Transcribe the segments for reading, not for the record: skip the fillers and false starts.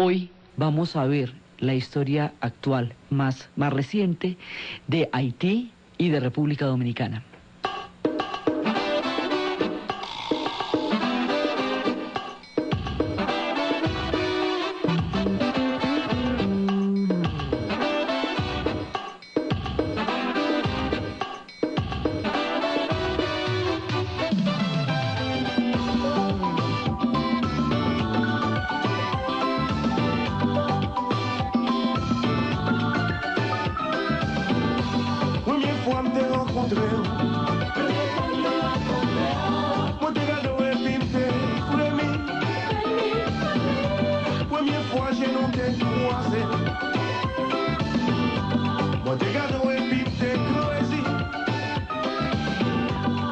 Hoy vamos a ver la historia actual, más reciente, de Haití y de República Dominicana.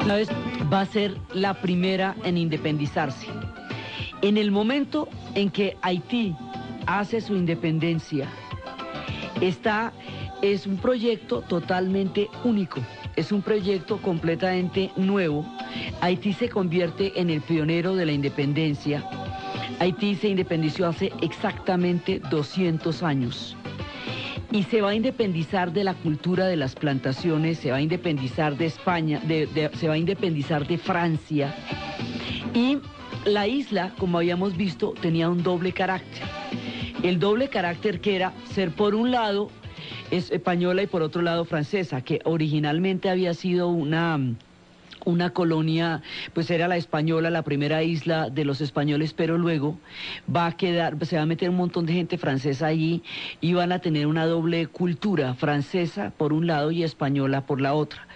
Esta vez va a ser la primera en independizarse. En el momento en que Haití hace su independencia, es un proyecto totalmente único, es un proyecto completamente nuevo. Haití se convierte en el pionero de la independencia. Haití se independizó hace exactamente 200 años. Y se va a independizar de la cultura de las plantaciones, se va a independizar de España, se va a independizar de Francia. Y la isla, como habíamos visto, tenía un doble carácter. El doble carácter que era ser por un lado española y por otro lado francesa, que originalmente había sido una colonia, pues era la española, la primera isla de los españoles, pero luego se va a meter un montón de gente francesa allí y van a tener una doble cultura, francesa por un lado y española por la otra.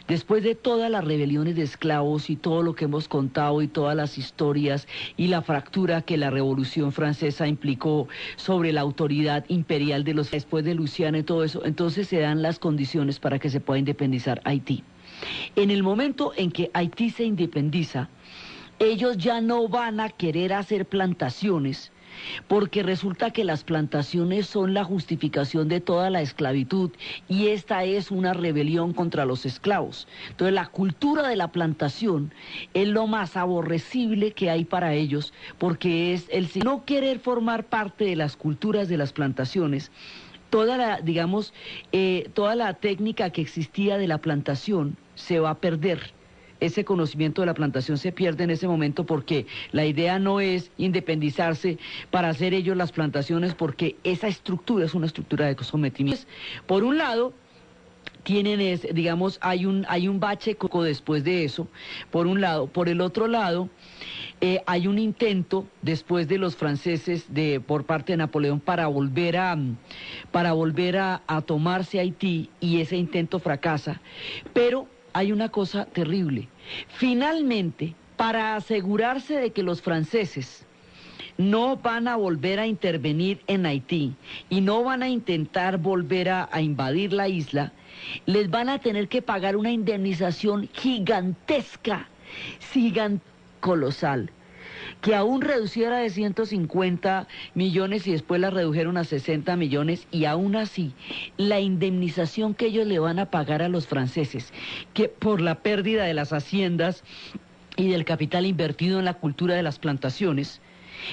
Después de todas las rebeliones de esclavos y todo lo que hemos contado y todas las historias y la fractura que la Revolución Francesa implicó sobre la autoridad imperial después de Luisiana y todo eso, entonces se dan las condiciones para que se pueda independizar Haití. En el momento en que Haití se independiza, ellos ya no van a querer hacer plantaciones, porque resulta que las plantaciones son la justificación de toda la esclavitud y esta es una rebelión contra los esclavos. Entonces la cultura de la plantación es lo más aborrecible que hay para ellos, porque es el no querer formar parte de las culturas de las plantaciones. Toda la técnica que existía de la plantación se va a perder. Ese conocimiento de la plantación se pierde en ese momento porque la idea no es independizarse para hacer ellos las plantaciones, porque esa estructura es una estructura de sometimiento. Por un lado, hay un bache después de eso, por un lado. Por el otro lado, hay un intento después de los franceses por parte de Napoleón para volver a tomarse Haití, y ese intento fracasa. Pero hay una cosa terrible. Finalmente, para asegurarse de que los franceses no van a volver a intervenir en Haití y no van a intentar volver a invadir la isla, les van a tener que pagar una indemnización gigantesca, colosal, que aún reduciera de 150 millones y después la redujeron a 60 millones, y aún así la indemnización que ellos le van a pagar a los franceses, que por la pérdida de las haciendas y del capital invertido en la cultura de las plantaciones,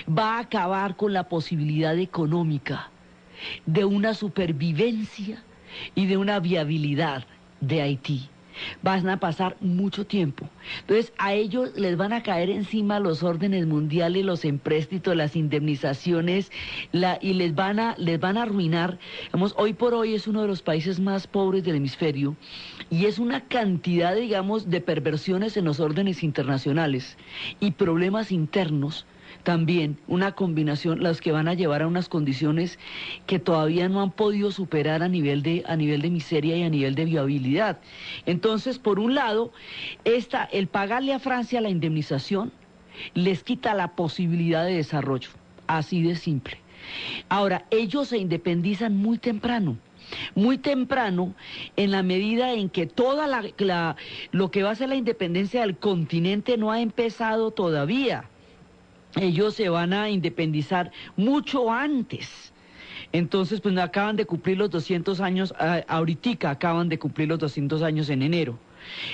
va a acabar con la posibilidad económica de una supervivencia y de una viabilidad de Haití. Van a pasar mucho tiempo. Entonces a ellos les van a caer encima los órdenes mundiales, los empréstitos, las indemnizaciones, y les van a arruinar. Hoy por hoy es uno de los países más pobres del hemisferio, y es una cantidad, de perversiones en los órdenes internacionales y problemas internos. También una combinación, las que van a llevar a unas condiciones que todavía no han podido superar a nivel de miseria y a nivel de viabilidad. Entonces, por un lado, el pagarle a Francia la indemnización les quita la posibilidad de desarrollo, así de simple. Ahora, ellos se independizan muy temprano, en la medida en que lo que va a ser la independencia del continente no ha empezado todavía. Ellos se van a independizar mucho antes. Entonces, pues no acaban de cumplir los 200 años, ahorita acaban de cumplir los 200 años en enero.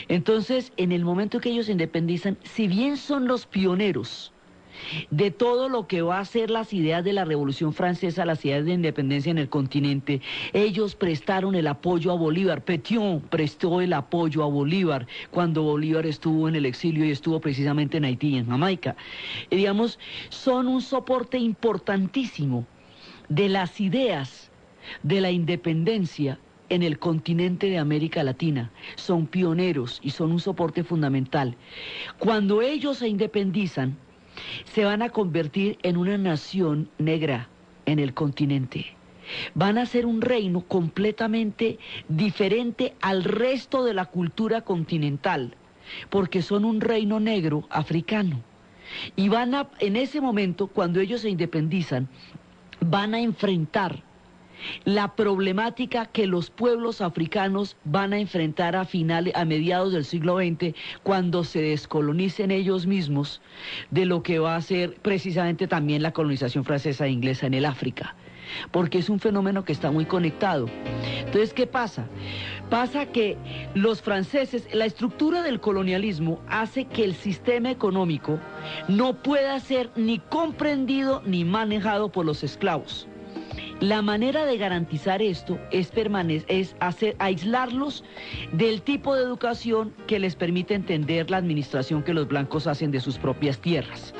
Entonces, en el momento que ellos se independizan, si bien son los pioneros de todo lo que va a ser las ideas de la Revolución Francesa, las ideas de independencia en el continente. Ellos prestaron el apoyo a Bolívar. Pétion prestó el apoyo a Bolívar cuando Bolívar estuvo en el exilio y estuvo precisamente en Haití y en Jamaica. Y digamos, son un soporte importantísimo de las ideas de la independencia en el continente de América Latina. Son pioneros y son un soporte fundamental. Cuando ellos se independizan, se van a convertir en una nación negra en el continente. Van a ser un reino completamente diferente al resto de la cultura continental, porque son un reino negro africano. Y en ese momento, cuando ellos se independizan, van a enfrentar la problemática que los pueblos africanos van a enfrentar a mediados del siglo XX, cuando se descolonicen ellos mismos de lo que va a ser precisamente también la colonización francesa e inglesa en el África, porque es un fenómeno que está muy conectado. Entonces, ¿qué pasa? Pasa que los franceses, la estructura del colonialismo hace que el sistema económico no pueda ser ni comprendido ni manejado por los esclavos. La manera de garantizar esto es aislarlos del tipo de educación que les permite entender la administración que los blancos hacen de sus propias tierras.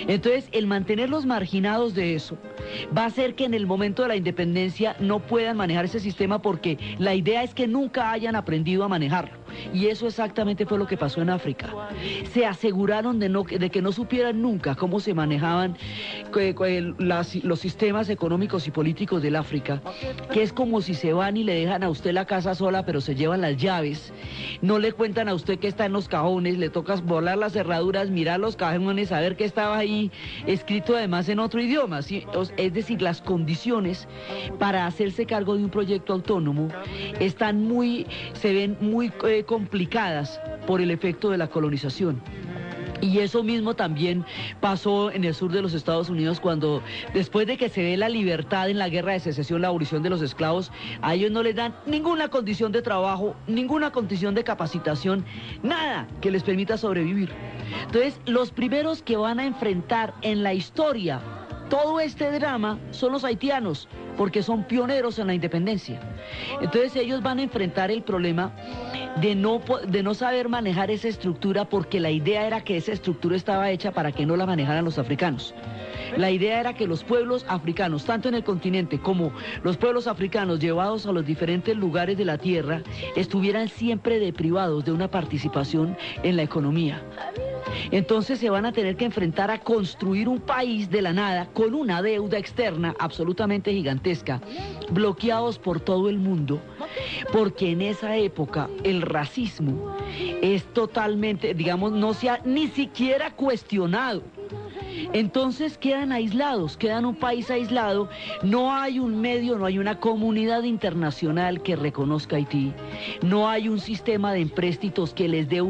Entonces, el mantenerlos marginados de eso va a hacer que en el momento de la independencia no puedan manejar ese sistema, porque la idea es que nunca hayan aprendido a manejarlo. Y eso exactamente fue lo que pasó en África. Se aseguraron de que no supieran nunca cómo se manejaban los sistemas económicos y políticos del África, que es como si se van y le dejan a usted la casa sola, pero se llevan las llaves, no le cuentan a usted qué está en los cajones, le toca volar las cerraduras, mirar los cajones, saber qué estaba ahí escrito además en otro idioma, ¿sí? Es decir, las condiciones para hacerse cargo de un proyecto autónomo se ven muy complicadas por el efecto de la colonización. Y eso mismo también pasó en el sur de los Estados Unidos, cuando después de que se dé la libertad en la guerra de secesión, la abolición de los esclavos, a ellos no les dan ninguna condición de trabajo, ninguna condición de capacitación, nada que les permita sobrevivir. Entonces, los primeros que van a enfrentar en la historia todo este drama son los haitianos, porque son pioneros en la independencia. Entonces ellos van a enfrentar el problema de no saber manejar esa estructura, porque la idea era que esa estructura estaba hecha para que no la manejaran los africanos. La idea era que los pueblos africanos, tanto en el continente como los pueblos africanos llevados a los diferentes lugares de la tierra, estuvieran siempre deprivados de una participación en la economía. Entonces se van a tener que enfrentar a construir un país de la nada, con una deuda externa absolutamente gigantesca, bloqueados por todo el mundo, porque en esa época el racismo es totalmente, digamos, no se ha ni siquiera cuestionado. Entonces quedan aislados, quedan un país aislado, no hay un medio, no hay una comunidad internacional que reconozca a Haití, no hay un sistema de empréstitos que les dé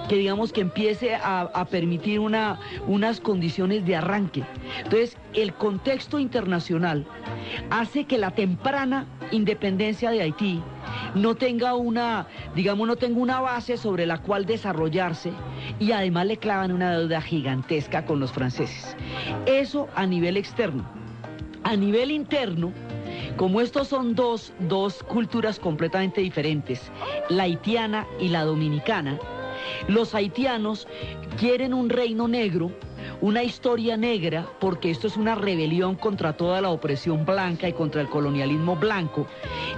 que empiece a permitir unas condiciones de arranque. Entonces, el contexto internacional hace que la temprana independencia de Haití no tenga una base sobre la cual desarrollarse, y además le clavan una deuda gigantesca con los franceses. Eso a nivel externo. A nivel interno, como estos son dos culturas completamente diferentes, la haitiana y la dominicana, los haitianos quieren un reino negro, una historia negra, porque esto es una rebelión contra toda la opresión blanca y contra el colonialismo blanco.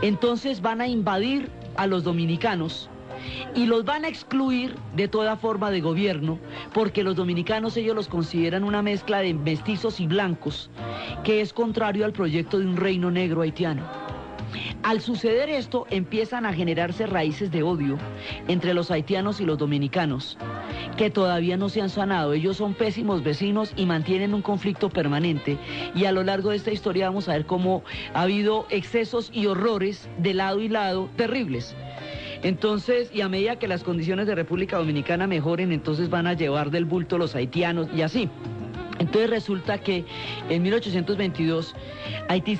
Entonces van a invadir a los dominicanos y los van a excluir de toda forma de gobierno, porque los dominicanos ellos los consideran una mezcla de mestizos y blancos, que es contrario al proyecto de un reino negro haitiano. Al suceder esto, empiezan a generarse raíces de odio entre los haitianos y los dominicanos, que todavía no se han sanado. Ellos son pésimos vecinos y mantienen un conflicto permanente, y a lo largo de esta historia vamos a ver cómo ha habido excesos y horrores de lado y lado terribles. Entonces, y a medida que las condiciones de República Dominicana mejoren, entonces van a llevar del bulto los haitianos y así. Entonces resulta que en 1822 Haití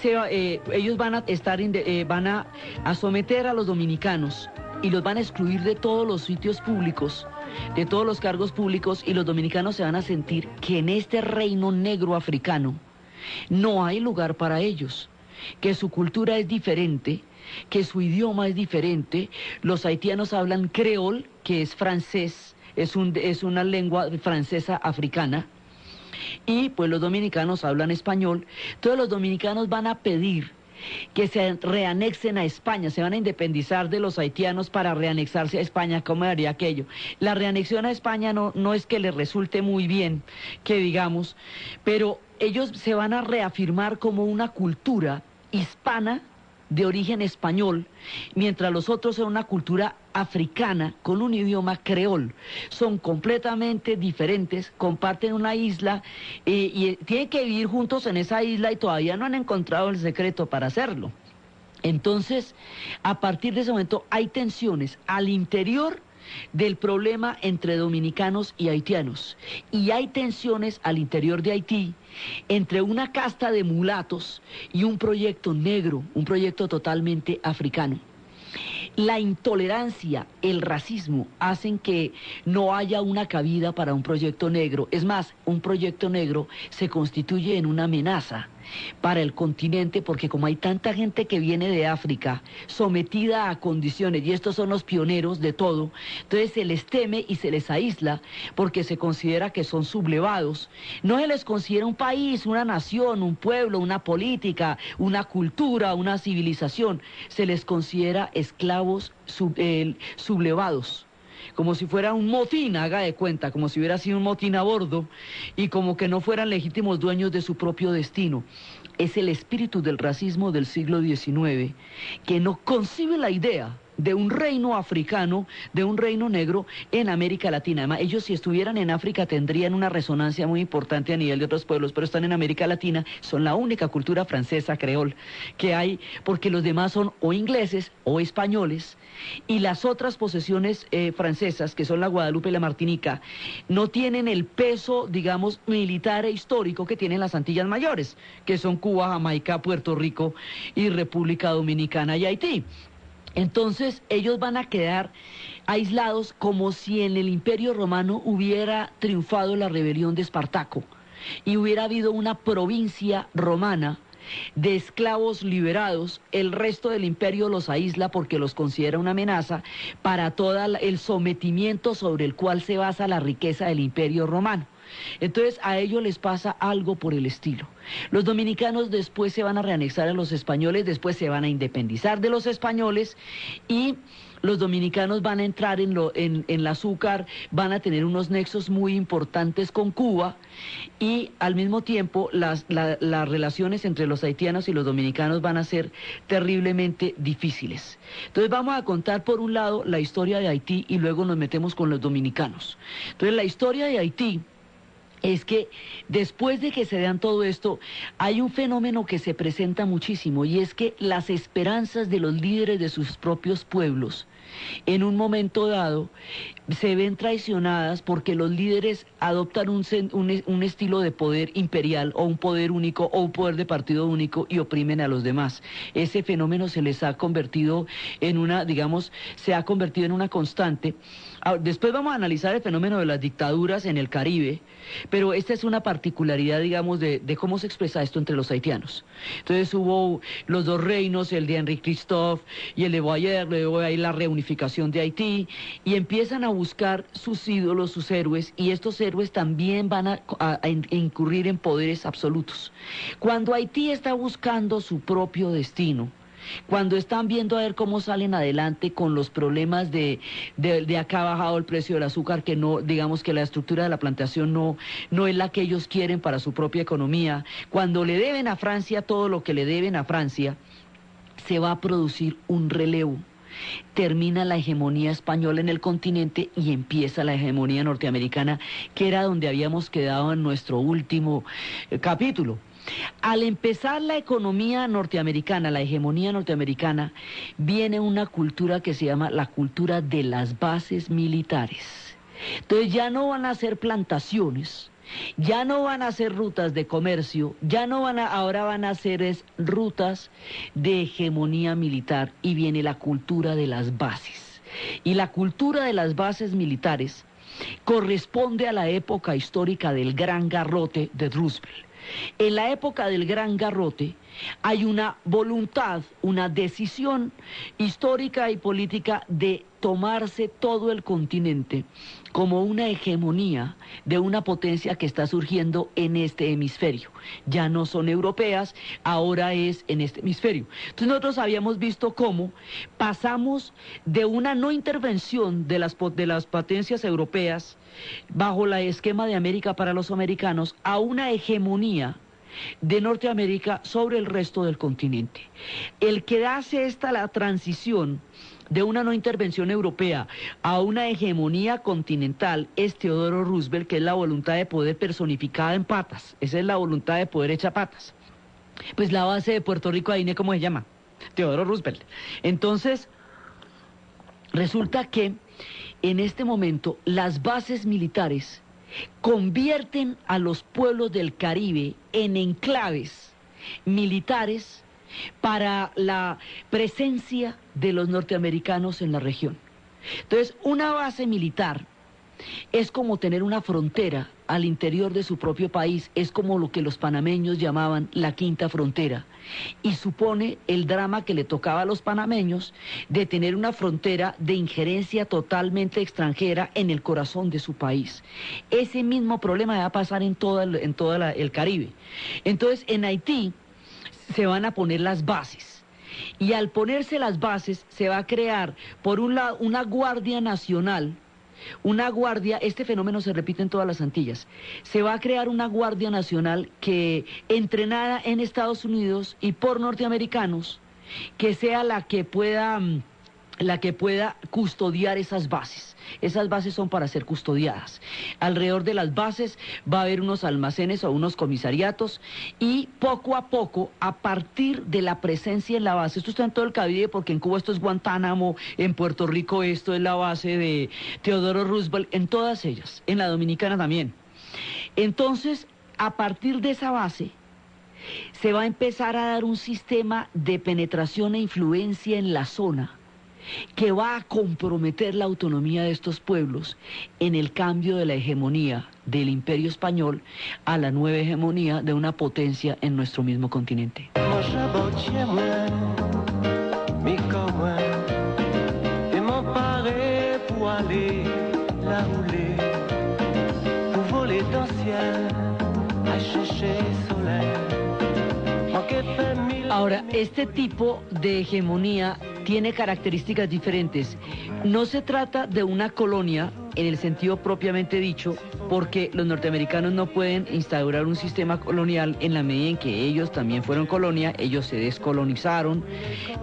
ellos van a someter a los dominicanos y los van a excluir de todos los sitios públicos de todos los cargos públicos, y los dominicanos se van a sentir que en este reino negro africano no hay lugar para ellos, que su cultura es diferente, que su idioma es diferente. Los haitianos hablan creol, que es francés, es una lengua francesa africana, y pues los dominicanos hablan español. Todos los dominicanos van a pedir que se reanexen a España, se van a independizar de los haitianos para reanexarse a España. ¿Cómo haría aquello? La reanexión a España no es que les resulte muy bien, que digamos, pero ellos se van a reafirmar como una cultura hispana de origen español, mientras los otros son una cultura africana con un idioma creol. Son completamente diferentes, comparten una isla y tienen que vivir juntos en esa isla y todavía no han encontrado el secreto para hacerlo. Entonces, a partir de ese momento hay tensiones al interior del problema entre dominicanos y haitianos, y hay tensiones al interior de Haití entre una casta de mulatos y un proyecto negro, un proyecto totalmente africano. La intolerancia, el racismo hacen que no haya una cabida para un proyecto negro. Es más, un proyecto negro se constituye en una amenaza para el continente, porque como hay tanta gente que viene de África sometida a condiciones, y estos son los pioneros de todo, entonces se les teme y se les aísla porque se considera que son sublevados. No se les considera un país, una nación, un pueblo, una política, una cultura, una civilización. Se les considera esclavos sublevados, como si fuera un motín, haga de cuenta, como si hubiera sido un motín a bordo, y como que no fueran legítimos dueños de su propio destino. Es el espíritu del racismo del siglo XIX, que no concibe la idea de un reino africano, de un reino negro en América Latina. Además, ellos, si estuvieran en África, tendrían una resonancia muy importante a nivel de otros pueblos, pero están en América Latina, son la única cultura francesa creol que hay, porque los demás son o ingleses o españoles, y las otras posesiones francesas, que son la Guadalupe y la Martinica, no tienen el peso, digamos, militar e histórico que tienen las Antillas Mayores, que son Cuba, Jamaica, Puerto Rico y República Dominicana y Haití. Entonces ellos van a quedar aislados, como si en el Imperio Romano hubiera triunfado la rebelión de Espartaco y hubiera habido una provincia romana de esclavos liberados. El resto del imperio los aísla porque los considera una amenaza para todo el sometimiento sobre el cual se basa la riqueza del Imperio Romano. Entonces a ellos les pasa algo por el estilo. Los dominicanos después se van a reanexar a los españoles, después se van a independizar de los españoles, y los dominicanos van a entrar en el azúcar, van a tener unos nexos muy importantes con Cuba, y al mismo tiempo las relaciones entre los haitianos y los dominicanos van a ser terriblemente difíciles. Entonces vamos a contar por un lado la historia de Haití y luego nos metemos con los dominicanos. Entonces la historia de Haití es que después de que se dan todo esto, hay un fenómeno que se presenta muchísimo, y es que las esperanzas de los líderes de sus propios pueblos, en un momento dado, se ven traicionadas porque los líderes adoptan un estilo de poder imperial, o un poder único, o un poder de partido único, y oprimen a los demás. Ese fenómeno se les ha convertido en una, digamos, se ha convertido en una constante. Después vamos a analizar el fenómeno de las dictaduras en el Caribe, pero esta es una particularidad, digamos, de cómo se expresa esto entre los haitianos. Entonces hubo los dos reinos, el de Henri Christophe y el de Boyer, luego hay la reunificación de Haití, y empiezan a buscar sus ídolos, sus héroes, y estos héroes también van a incurrir en poderes absolutos. Cuando Haití está buscando su propio destino, cuando están viendo a ver cómo salen adelante con los problemas de acá ha bajado el precio del azúcar, que no, digamos que la estructura de la plantación no es la que ellos quieren para su propia economía, cuando le deben a Francia todo lo que le deben a Francia, se va a producir un relevo. Termina la hegemonía española en el continente y empieza la hegemonía norteamericana, que era donde habíamos quedado en nuestro último capítulo. Al empezar la economía norteamericana, la hegemonía norteamericana, viene una cultura que se llama la cultura de las bases militares. Entonces ya no van a ser plantaciones, ya no van a ser rutas de comercio, ahora van a ser rutas de hegemonía militar, y viene la cultura de las bases. Y la cultura de las bases militares corresponde a la época histórica del Gran Garrote de Roosevelt. En la época del Gran Garrote hay una voluntad, una decisión histórica y política de tomarse todo el continente como una hegemonía de una potencia que está surgiendo en este hemisferio. Ya no son europeas, ahora es en este hemisferio. Entonces nosotros habíamos visto cómo pasamos de una no intervención de las potencias europeas bajo el esquema de América para los americanos a una hegemonía de Norteamérica sobre el resto del continente. El que hace la transición de una no intervención europea a una hegemonía continental es Teodoro Roosevelt, que es la voluntad de poder personificada en patas. Esa es la voluntad de poder hecha patas. Pues la base de Puerto Rico, ahí, ¿cómo se llama? Teodoro Roosevelt. Entonces, resulta que en este momento las bases militares convierten a los pueblos del Caribe en enclaves militares para la presencia de los norteamericanos en la región. Entonces, una base militar es como tener una frontera al interior de su propio país, es como lo que los panameños llamaban la quinta frontera, y supone el drama que le tocaba a los panameños de tener una frontera de injerencia totalmente extranjera en el corazón de su país. Ese mismo problema va a pasar en todo el Caribe. Entonces, en Haití se van a poner las bases, y al ponerse las bases se va a crear, por un lado, una Guardia Nacional. Una guardia, este fenómeno se repite en todas las Antillas. Se va a crear una Guardia Nacional que, entrenada en Estados Unidos y por norteamericanos, que sea la que pueda custodiar esas bases. Esas bases son para ser custodiadas. Alrededor de las bases va a haber unos almacenes o unos comisariatos, y poco a poco, a partir de la presencia en la base, esto está en todo el Caribe, porque en Cuba esto es Guantánamo, en Puerto Rico esto es la base de Teodoro Roosevelt, en todas ellas, en la Dominicana también. Entonces, a partir de esa base, se va a empezar a dar un sistema de penetración e influencia en la zona, que va a comprometer la autonomía de estos pueblos en el cambio de la hegemonía del Imperio Español a la nueva hegemonía de una potencia en nuestro mismo continente. Ahora, este tipo de hegemonía tiene características diferentes. No se trata de una colonia en el sentido propiamente dicho, porque los norteamericanos no pueden instaurar un sistema colonial en la medida en que ellos también fueron colonia. Ellos se descolonizaron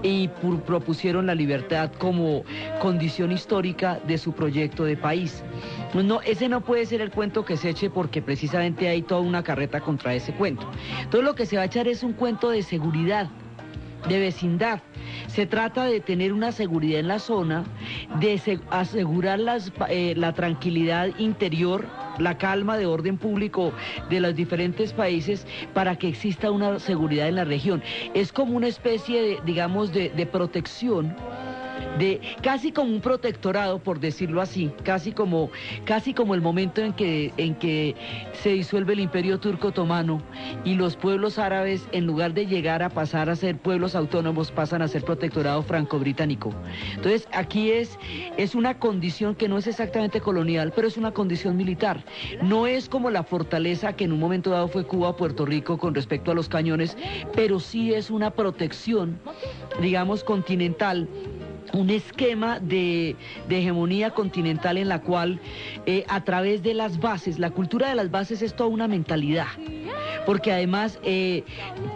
y propusieron la libertad como condición histórica de su proyecto de país. No, ese no puede ser el cuento que se eche, porque precisamente hay toda una carreta contra ese cuento. Entonces lo que se va a echar es un cuento de seguridad, de vecindad. Se trata de tener una seguridad en la zona, de asegurar la tranquilidad interior, la calma de orden público de los diferentes países, para que exista una seguridad en la región. Es como una especie de, digamos, de protección, casi como un protectorado, por decirlo así, casi como el momento en que se disuelve el Imperio Turco Otomano y los pueblos árabes, en lugar de llegar a pasar a ser pueblos autónomos, pasan a ser protectorado franco-británico. Entonces aquí es una condición que no es exactamente colonial, pero es una condición militar. No es como la fortaleza que en un momento dado fue Cuba o Puerto Rico con respecto a los cañones, pero sí es una protección, digamos, continental, un esquema de hegemonía continental en la cual, a través de las bases, la cultura de las bases es toda una mentalidad, porque además,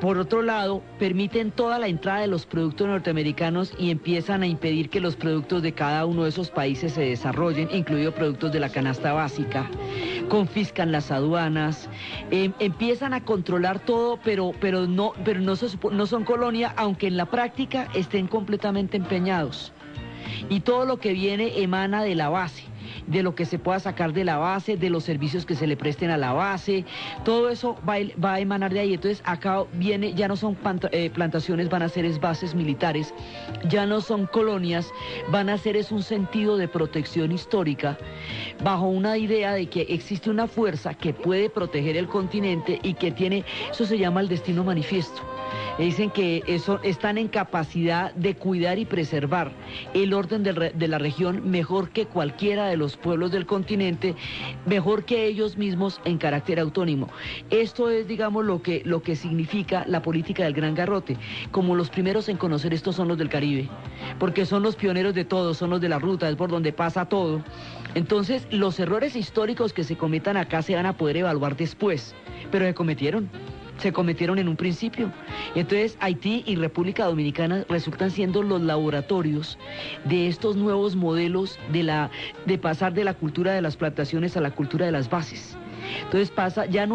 por otro lado, permiten toda la entrada de los productos norteamericanos y empiezan a impedir que los productos de cada uno de esos países se desarrollen, incluidos productos de la canasta básica. Confiscan las aduanas, empiezan a controlar todo, pero no son colonia, aunque en la práctica estén completamente empeñados. Y todo lo que viene emana de la base. de lo que se pueda sacar de la base, de los servicios que se le presten a la base, todo eso va a emanar de ahí. Entonces acá viene, ya no son plantaciones, van a ser bases militares, ya no son colonias, van a ser un sentido de protección histórica, bajo una idea de que existe una fuerza que puede proteger el continente y que tiene, eso se llama el destino manifiesto. Dicen que están en capacidad de cuidar y preservar el orden de la región mejor que cualquiera de los pueblos del continente, mejor que ellos mismos en carácter autónomo. Esto es, digamos, lo que significa la política del Gran Garrote. Como los primeros en conocer esto son los del Caribe, porque son los pioneros de todo, son los de la ruta, es por donde pasa todo. Entonces, los errores históricos que se cometan acá se van a poder evaluar después, pero se cometieron en un principio. Entonces Haití y República Dominicana resultan siendo los laboratorios de estos nuevos modelos de pasar de la cultura de las plantaciones a la cultura de las bases. Entonces ya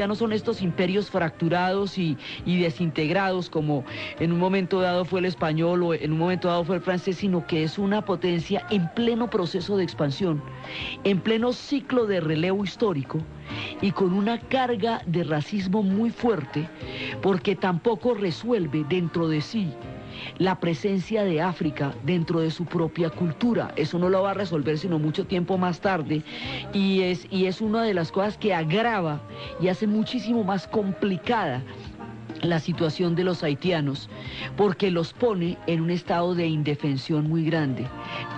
no son estos imperios fracturados y desintegrados como en un momento dado fue el español o en un momento dado fue el francés, sino que es una potencia en pleno proceso de expansión, en pleno ciclo de relevo histórico y con una carga de racismo muy fuerte, porque tampoco resuelve dentro de sí la presencia de África dentro de su propia cultura. Eso no lo va a resolver sino mucho tiempo más tarde, y es una de las cosas que agrava y hace muchísimo más complicada la situación de los haitianos, porque los pone en un estado de indefensión muy grande.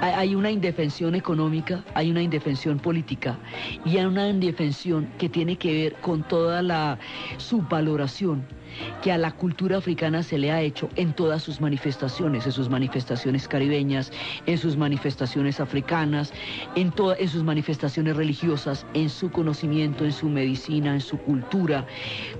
Hay una indefensión económica, hay una indefensión política y hay una indefensión que tiene que ver con toda la subvaloración que a la cultura africana se le ha hecho en todas sus manifestaciones caribeñas, en sus manifestaciones africanas, en sus manifestaciones religiosas, en su conocimiento, en su medicina, en su cultura.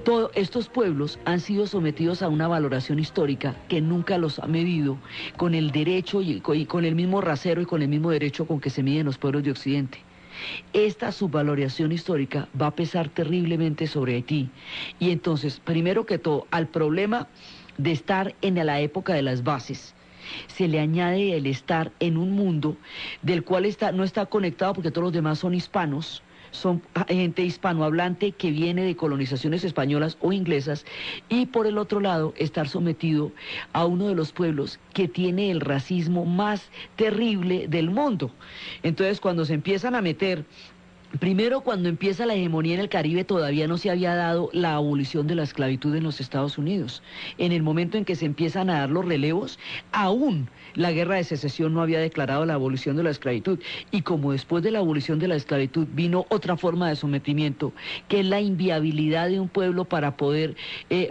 Todos estos pueblos han sido sometidos a una valoración histórica que nunca los ha medido con el derecho y con el mismo rasero y con el mismo derecho con que se miden los pueblos de Occidente. Esta subvaloración histórica va a pesar terriblemente sobre Haití. Y entonces, primero que todo, al problema de estar en la época de las bases, se le añade el estar en un mundo del cual no está conectado porque todos los demás son hispanos, son gente hispanohablante que viene de colonizaciones españolas o inglesas, y por el otro lado estar sometido a uno de los pueblos que tiene el racismo más terrible del mundo. Entonces, cuando se empiezan a meter, primero, cuando empieza la hegemonía en el Caribe, todavía no se había dado la abolición de la esclavitud en los Estados Unidos. En el momento en que se empiezan a dar los relevos, aún la guerra de secesión no había declarado la abolición de la esclavitud. Y como después de la abolición de la esclavitud vino otra forma de sometimiento, que es la inviabilidad de un pueblo para poder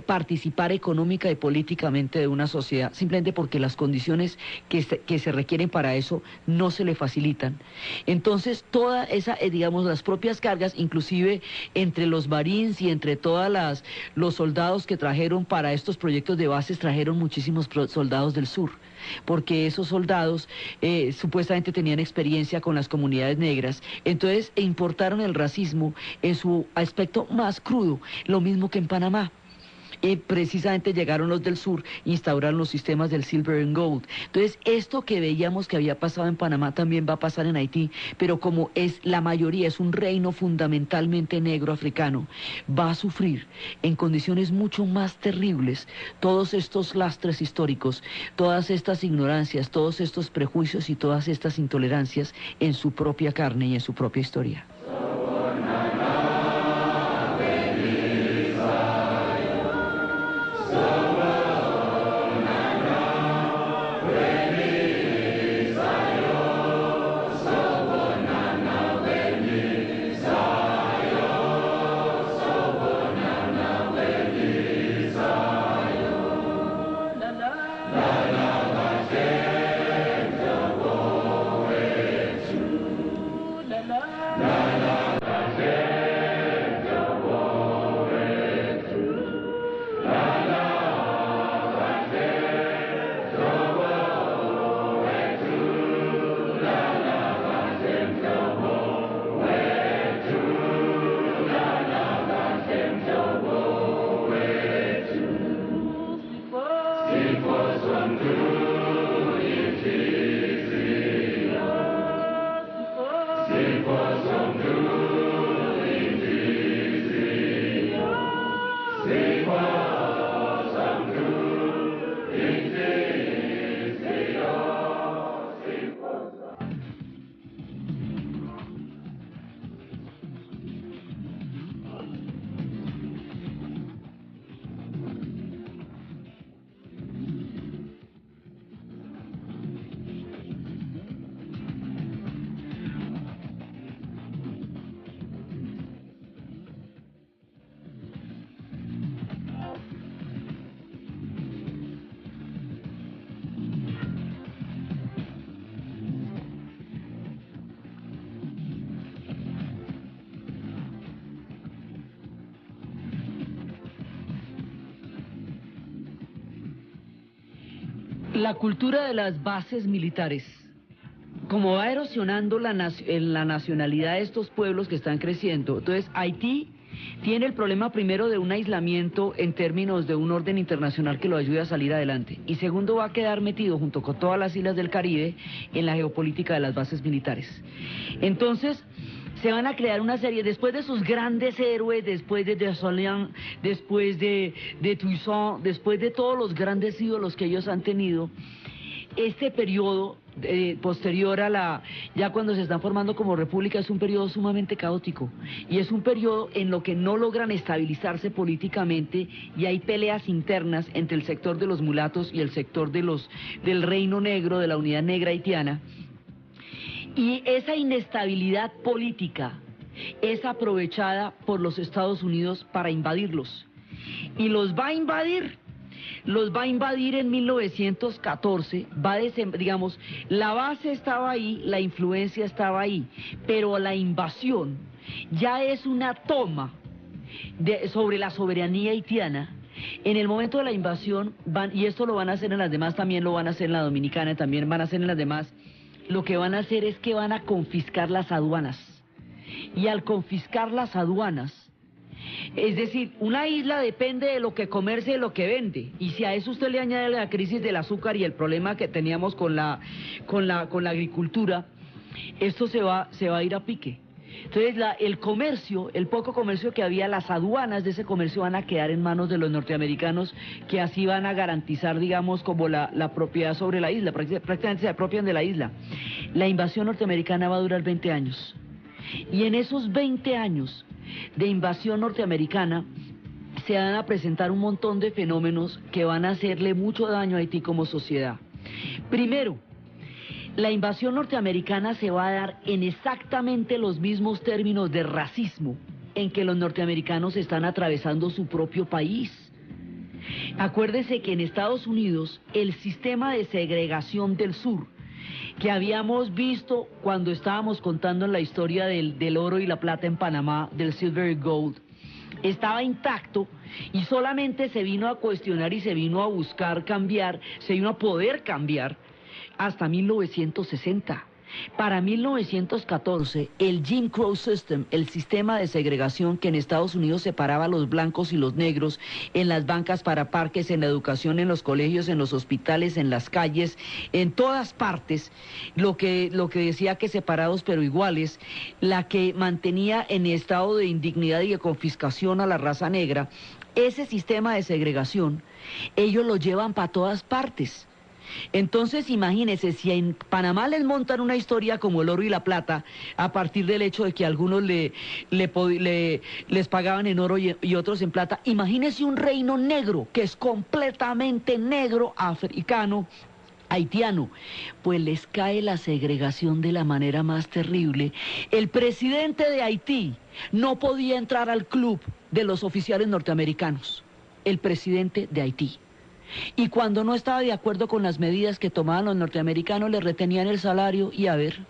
participar económica y políticamente de una sociedad, simplemente porque las condiciones que se requieren para eso no se le facilitan. Entonces, toda esa, digamos, las propias cargas, inclusive entre los marines y entre los soldados que trajeron para estos proyectos de bases, trajeron muchísimos soldados del sur, porque esos soldados supuestamente tenían experiencia con las comunidades negras. Entonces importaron el racismo en su aspecto más crudo, lo mismo que en Panamá. Precisamente llegaron los del sur, instauraron los sistemas del Silver and Gold. Entonces, esto que veíamos que había pasado en Panamá también va a pasar en Haití, pero como la mayoría es un reino fundamentalmente negro africano, va a sufrir en condiciones mucho más terribles todos estos lastres históricos, todas estas ignorancias, todos estos prejuicios y todas estas intolerancias en su propia carne y en su propia historia. Sí. La cultura de las bases militares, como va erosionando la nacionalidad de estos pueblos que están creciendo. Entonces, Haití tiene el problema primero de un aislamiento en términos de un orden internacional que lo ayude a salir adelante. Y segundo, va a quedar metido junto con todas las islas del Caribe en la geopolítica de las bases militares. Entonces, se van a crear una serie, después de sus grandes héroes, después de Dessalines, después de Toussaint, después de todos los grandes ídolos que ellos han tenido, este periodo posterior a ya cuando se están formando como república, es un periodo sumamente caótico, y es un periodo en lo que no logran estabilizarse políticamente, y hay peleas internas entre el sector de los mulatos y el sector del Reino Negro, de la Unidad Negra Haitiana. Y esa inestabilidad política es aprovechada por los Estados Unidos para invadirlos. Y los va a invadir en 1914, digamos, la base estaba ahí, la influencia estaba ahí, pero la invasión ya es una toma sobre la soberanía haitiana. En el momento de la invasión, y esto lo van a hacer en las demás, también lo van a hacer en la Dominicana, también van a hacer en las demás, lo que van a hacer es que van a confiscar las aduanas. Y al confiscar las aduanas, es decir, una isla depende de lo que comercia y de lo que vende. Y si a eso usted le añade la crisis del azúcar y el problema que teníamos con la agricultura, esto se va a ir a pique. Entonces el comercio, el poco comercio que había, las aduanas de ese comercio van a quedar en manos de los norteamericanos, que así van a garantizar, digamos, como la propiedad sobre la isla, prácticamente se apropian de la isla. La invasión norteamericana va a durar 20 años. Y en esos 20 años de invasión norteamericana se van a presentar un montón de fenómenos que van a hacerle mucho daño a Haití como sociedad. Primero, la invasión norteamericana se va a dar en exactamente los mismos términos de racismo en que los norteamericanos están atravesando su propio país. Acuérdese que en Estados Unidos el sistema de segregación del sur, que habíamos visto cuando estábamos contando la historia del oro y la plata en Panamá, del silver y gold, estaba intacto, y solamente se vino a cuestionar y se vino a buscar cambiar, se vino a poder cambiar hasta 1960. Para 1914, el Jim Crow System, el sistema de segregación que en Estados Unidos separaba a los blancos y los negros en las bancas para parques, en la educación, en los colegios, en los hospitales, en las calles, en todas partes, lo que decía que separados pero iguales, la que mantenía en estado de indignidad y de confiscación a la raza negra, ese sistema de segregación, ellos lo llevan para todas partes. Entonces imagínense, si en Panamá les montan una historia como el oro y la plata, a partir del hecho de que algunos les pagaban en oro y otros en plata, imagínense un reino negro, que es completamente negro, africano, haitiano, pues les cae la segregación de la manera más terrible. El presidente de Haití no podía entrar al club de los oficiales norteamericanos, el presidente de Haití. Y cuando no estaba de acuerdo con las medidas que tomaban los norteamericanos, le retenían el salario y a ver.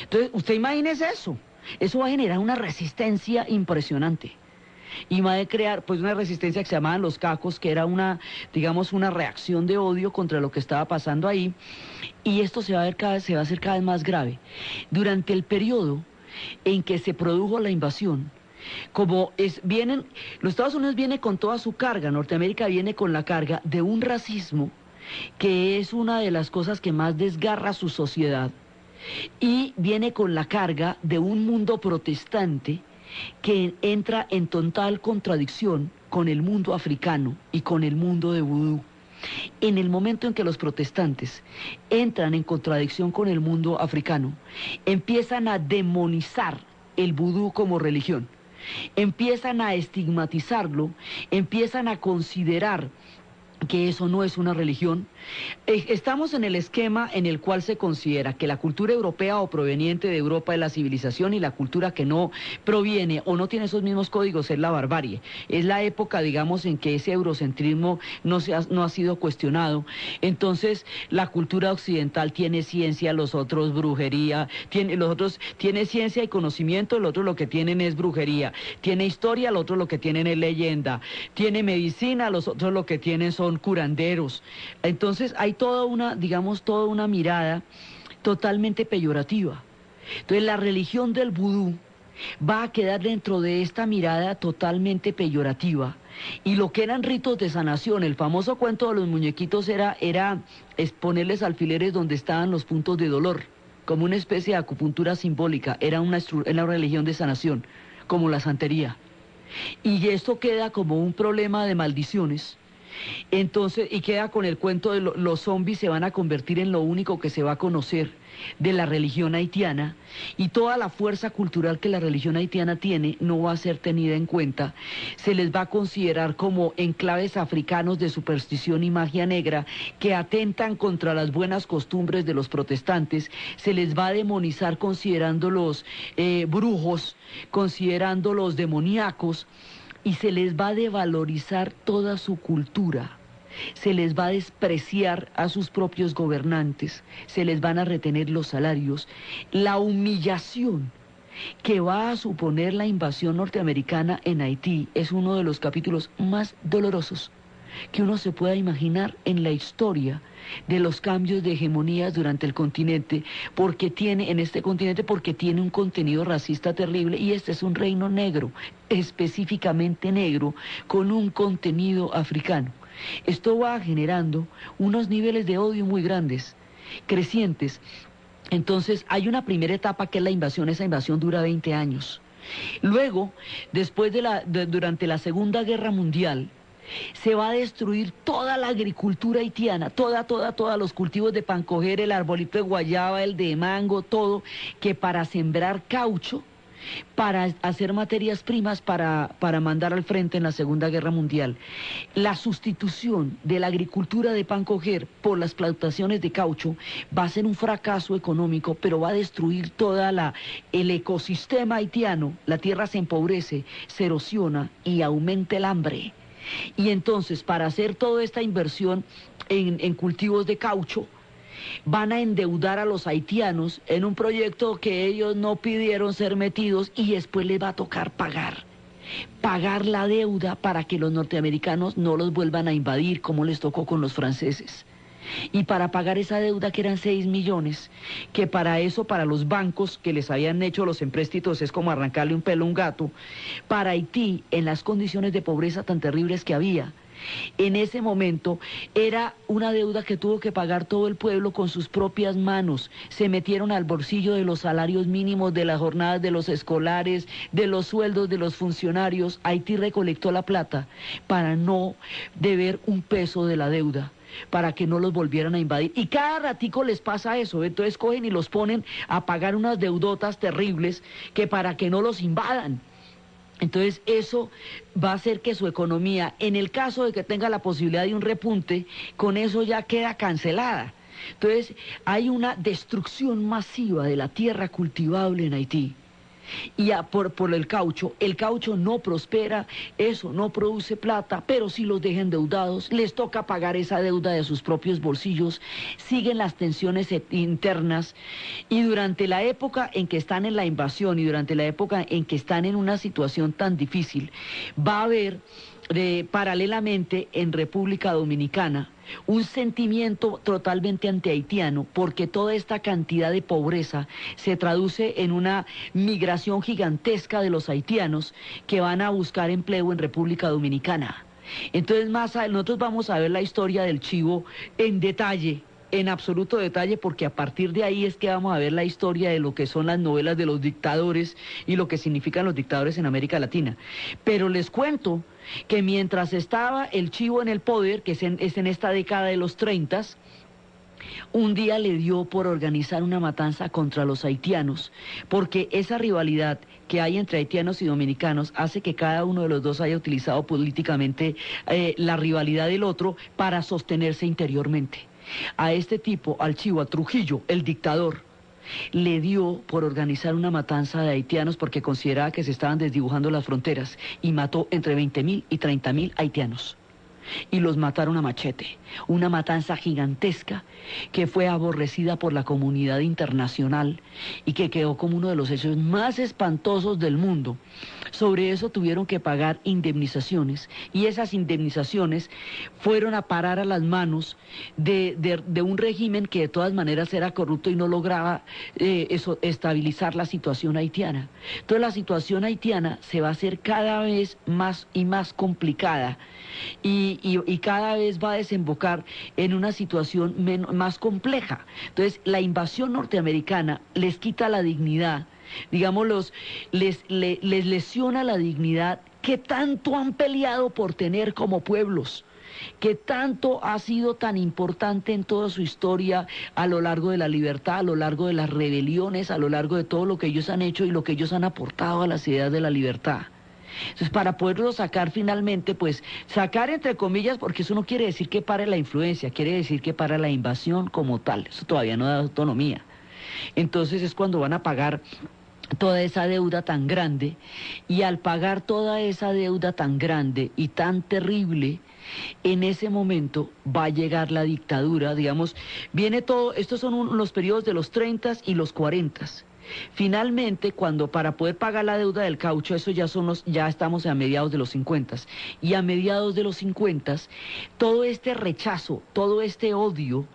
Entonces, usted imagínese eso. Eso va a generar una resistencia impresionante. Y va a crear pues una resistencia que se llamaban los cacos, que era digamos, una reacción de odio contra lo que estaba pasando ahí. Y esto se va a hacer cada vez más grave. Durante el periodo en que se produjo la invasión, los Estados Unidos viene con toda su carga, Norteamérica viene con la carga de un racismo que es una de las cosas que más desgarra su sociedad, y viene con la carga de un mundo protestante que entra en total contradicción con el mundo africano y con el mundo de vudú. En el momento en que los protestantes entran en contradicción con el mundo africano, empiezan a demonizar el vudú como religión. Empiezan a estigmatizarlo, empiezan a considerar que eso no es una religión. Estamos en el esquema en el cual se considera que la cultura europea o proveniente de Europa es la civilización, y la cultura que no proviene o no tiene esos mismos códigos es la barbarie. Es la época, digamos, en que ese eurocentrismo no ha sido cuestionado. Entonces, la cultura occidental tiene ciencia, los otros brujería, los otros tiene ciencia y conocimiento, los otros lo que tienen es brujería. Tiene historia, los otros lo que tienen es leyenda. Tiene medicina, los otros lo que tienen son son curanderos. Entonces hay toda una, digamos, toda una mirada totalmente peyorativa. Entonces la religión del vudú va a quedar dentro de esta mirada totalmente peyorativa. Y lo que eran ritos de sanación, el famoso cuento de los muñequitos era ponerles alfileres donde estaban los puntos de dolor, como una especie de acupuntura simbólica, era una religión de sanación, como la santería. Y esto queda como un problema de maldiciones. Entonces, y queda con el cuento de los zombies se van a convertir en lo único que se va a conocer de la religión haitiana, y toda la fuerza cultural que la religión haitiana tiene no va a ser tenida en cuenta. Se les va a considerar como enclaves africanos de superstición y magia negra que atentan contra las buenas costumbres de los protestantes. Se les va a demonizar considerándolos brujos, considerándolos demoníacos, y se les va a devalorizar toda su cultura. Se les va a despreciar a sus propios gobernantes, se les van a retener los salarios. La humillación que va a suponer la invasión norteamericana en Haití es uno de los capítulos más dolorosos que uno se pueda imaginar en la historia de los cambios de hegemonías durante el continente, porque tiene un contenido racista terrible, y este es un reino negro, específicamente negro, con un contenido africano. Esto va generando unos niveles de odio muy grandes, crecientes. Entonces hay una primera etapa que es la invasión. Esa invasión dura 20 años. Luego, durante la Segunda Guerra Mundial, se va a destruir toda la agricultura haitiana, toda, los cultivos de pancoger, el arbolito de guayaba, el de mango, todo, que para sembrar caucho, para hacer materias primas para mandar al frente en la Segunda Guerra Mundial. La sustitución de la agricultura de pancoger por las plantaciones de caucho va a ser un fracaso económico, pero va a destruir el ecosistema haitiano. La tierra se empobrece, se erosiona y aumenta el hambre. Y entonces, para hacer toda esta inversión en cultivos de caucho, van a endeudar a los haitianos en un proyecto que ellos no pidieron ser metidos, y después les va a tocar pagar la deuda para que los norteamericanos no los vuelvan a invadir como les tocó con los franceses. Y para pagar esa deuda, que eran 6 millones, que para los bancos que les habían hecho los empréstitos es como arrancarle un pelo a un gato, para Haití, en las condiciones de pobreza tan terribles que había, en ese momento era una deuda que tuvo que pagar todo el pueblo con sus propias manos. Se metieron al bolsillo de los salarios mínimos, de las jornadas de los escolares, de los sueldos de los funcionarios. Haití recolectó la plata para no deber un peso de la deuda, para que no los volvieran a invadir. Y cada ratico les pasa eso, entonces cogen y los ponen a pagar unas deudotas terribles que para que no los invadan. Entonces eso va a hacer que su economía, en el caso de que tenga la posibilidad de un repunte, con eso ya queda cancelada. Entonces hay una destrucción masiva de la tierra cultivable en Haití. Y por el caucho no prospera, eso no produce plata, pero si los deja endeudados, les toca pagar esa deuda de sus propios bolsillos, siguen las tensiones internas, y durante la época en que están en la invasión y durante la época en que están en una situación tan difícil, va a haber paralelamente en República Dominicana un sentimiento totalmente antihaitiano, porque toda esta cantidad de pobreza se traduce en una migración gigantesca de los haitianos que van a buscar empleo en República Dominicana. Entonces nosotros vamos a ver la historia del chivo en detalle, en absoluto detalle, porque a partir de ahí es que vamos a ver la historia de lo que son las novelas de los dictadores y lo que significan los dictadores en América Latina. Pero les cuento que mientras estaba el chivo en el poder, que es en esta década de los 30, un día le dio por organizar una matanza contra los haitianos, porque esa rivalidad que hay entre haitianos y dominicanos hace que cada uno de los dos haya utilizado políticamente la rivalidad del otro para sostenerse interiormente. A este tipo, al chivo, a Trujillo, el dictador, le dio por organizar una matanza de haitianos porque consideraba que se estaban desdibujando las fronteras, y mató entre 20.000 y 30.000 haitianos. y los mataron a machete. Una matanza gigantesca que fue aborrecida por la comunidad internacional y que quedó como uno de los hechos más espantosos del mundo. Sobre eso tuvieron que pagar indemnizaciones y esas indemnizaciones fueron a parar a las manos de un régimen que de todas maneras era corrupto y no lograba estabilizar la situación haitiana. Entonces la situación haitiana se va a hacer cada vez más y más complicada y cada vez va a desembocar en una situación más compleja. Entonces la invasión norteamericana les quita la dignidad, digamos, les lesiona la dignidad que tanto han peleado por tener como pueblos, que tanto ha sido tan importante en toda su historia a lo largo de la libertad, a lo largo de las rebeliones, a lo largo de todo lo que ellos han hecho y lo que ellos han aportado a las ideas de la libertad. Entonces, para poderlo sacar finalmente, pues, sacar entre comillas, porque eso no quiere decir que pare la influencia, quiere decir que para la invasión como tal, eso todavía no da autonomía. Entonces es cuando van a pagar toda esa deuda tan grande, y al pagar toda esa deuda tan grande y tan terrible, en ese momento va a llegar la dictadura, digamos, viene todo, estos son los periodos de los 30 y los 40. Finalmente, cuando para poder pagar la deuda del caucho, eso ya estamos a mediados de los 50, y a mediados de los 50, todo este rechazo, todo este odio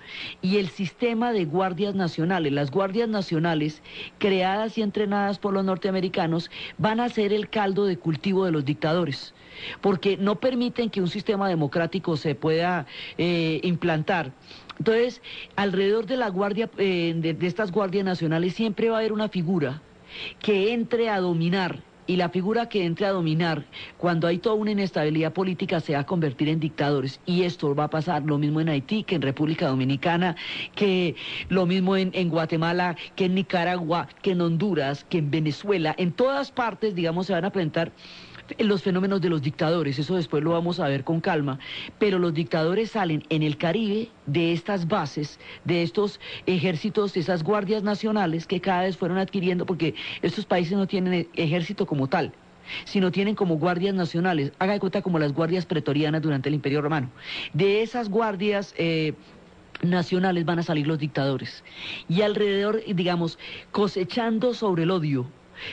y el sistema de guardias nacionales, las guardias nacionales creadas y entrenadas por los norteamericanos, van a ser el caldo de cultivo de los dictadores, porque no permiten que un sistema democrático se pueda implantar. Entonces, alrededor de la guardia, de estas guardias nacionales, siempre va a haber una figura que entre a dominar, y la figura que entre a dominar, cuando hay toda una inestabilidad política, se va a convertir en dictadores. Y esto va a pasar lo mismo en Haití, que en República Dominicana, que lo mismo en Guatemala, que en Nicaragua, que en Honduras, que en Venezuela. En todas partes, digamos, se van a presentar los fenómenos de los dictadores. Eso después lo vamos a ver con calma, pero los dictadores salen en el Caribe de estas bases, de estos ejércitos, de esas guardias nacionales que cada vez fueron adquiriendo, porque estos países no tienen ejército como tal, sino tienen como guardias nacionales, haga de cuenta como las guardias pretorianas durante el Imperio Romano. De esas guardias nacionales van a salir los dictadores, y alrededor, digamos, cosechando sobre el odio,